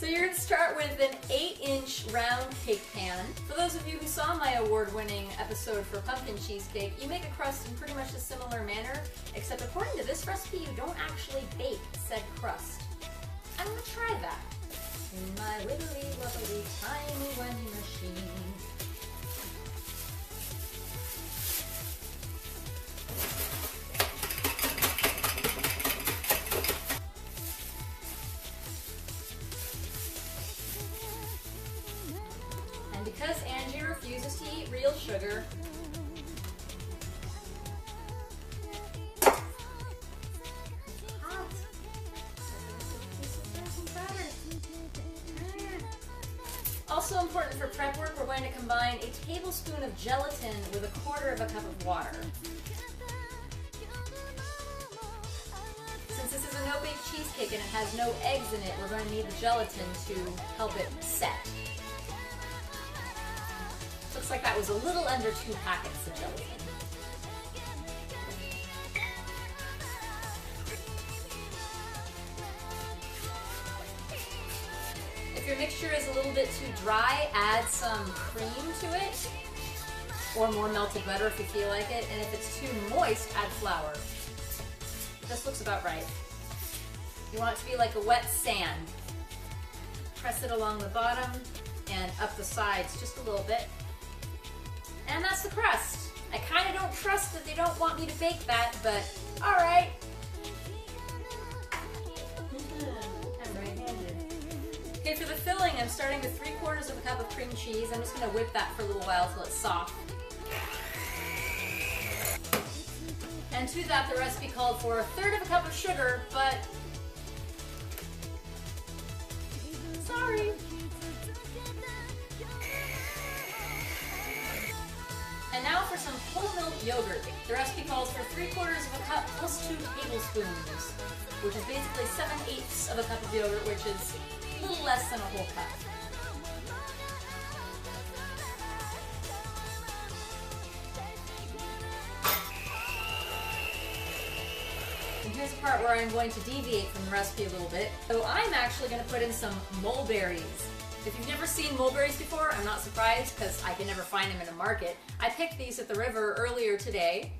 So you're going to start with an 8-inch round cake pan. For those of you who saw my award-winning episode for pumpkin cheesecake, you make a crust in pretty much a similar manner, except according to this recipe, you don't actually bake said crust. I'm going to try that in my wibbly wobbly tiny one machine. And because Angie refuses to eat real sugar, also important for prep work, we're going to combine a tablespoon of gelatin with 1/4 of a cup of water. Since this is a no-bake cheesecake and it has no eggs in it, we're going to need the gelatin to help it set. Looks like that was a little under 2 packets of gelatin. If your mixture is a little bit too dry, add some cream to it, or more melted butter if you feel like it, and if it's too moist, add flour. This looks about right. You want it to be like a wet sand. Press it along the bottom and up the sides just a little bit. And that's the crust. I kind of don't trust that they don't want me to bake that, but alright. Okay, for the filling, I'm starting with 3/4 of a cup of cream cheese. I'm just going to whip that for a little while till it's soft. And to that, the recipe called for 1/3 of a cup of sugar, but sorry. And now for some whole milk yogurt. The recipe calls for 3/4 of a cup plus 2 tablespoons, which is basically 7/8 of a cup of yogurt, which is a little less than a whole cup. And here's the part where I'm going to deviate from the recipe a little bit. So I'm actually going to put in some mulberries. If you've never seen mulberries before, I'm not surprised because I can never find them in a market. I picked these at the river earlier today.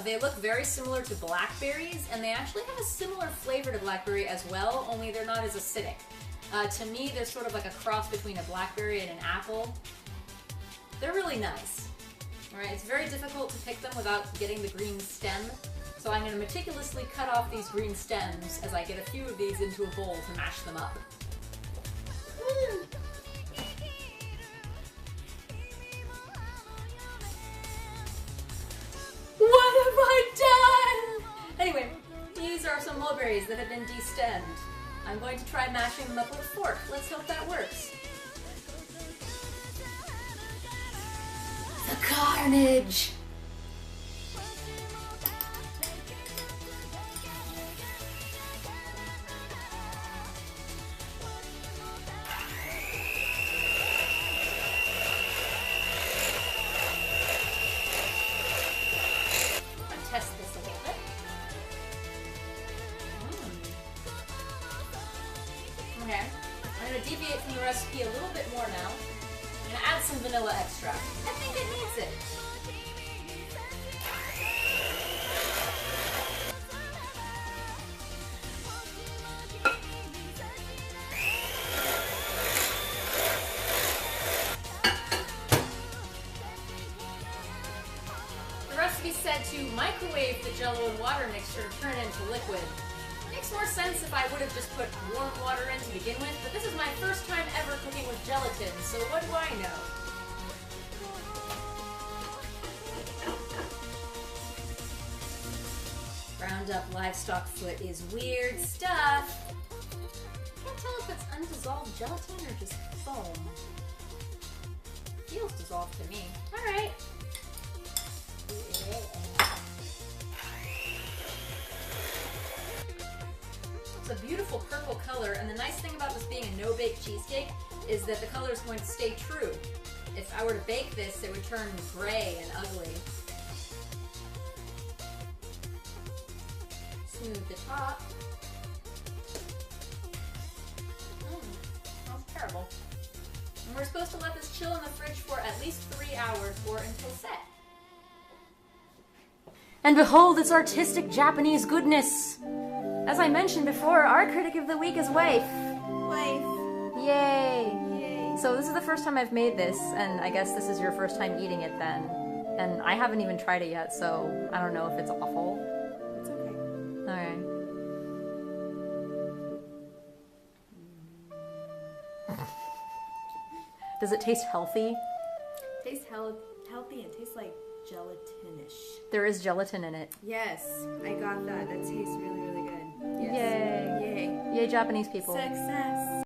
They look very similar to blackberries, and they actually have a similar flavor to blackberry as well, only they're not as acidic. To me, they're sort of like a cross between a blackberry and an apple. They're really nice. Alright, it's very difficult to pick them without getting the green stem, so I'm going to meticulously cut off these green stems as I get a few of these into a bowl to mash them up. What have I done? Anyway, these are some mulberries that have been de-stemmed. I'm going to try mashing them up with a fork. Let's hope that works. The carnage! Test this a little bit. Okay, I'm going to deviate from the recipe a little bit more now. I'm going to add some vanilla extract. I think it needs it. The recipe said to microwave the Jell-O and water mixture to turn it into liquid. Makes more sense if I would have just put warm water in to begin with, but this is my first time ever cooking with gelatin, so what do I know? Ground up livestock foot is weird stuff. Can't tell if it's undissolved gelatin or just foam. Feels dissolved to me. Alright. It's a beautiful purple color, and the nice thing about this being a no-bake cheesecake is that the color is going to stay true. If I were to bake this, it would turn gray and ugly. the top. Smells terrible. And we're supposed to let this chill in the fridge for at least 3 hours or until set. And behold this artistic Japanese goodness! As I mentioned before, our critic of the week is Wife. Wife. Yay! Yay. So this is the first time I've made this, and I guess this is your first time eating it then. And I haven't even tried it yet, so I don't know if it's awful. It's okay. Alright. Does it taste healthy? Tastes healthy and tastes like gelatinish. There is gelatin in it. Yes, I got that. That tastes really, really good. Yes. Yay. Yay. Yay, Japanese people. Success.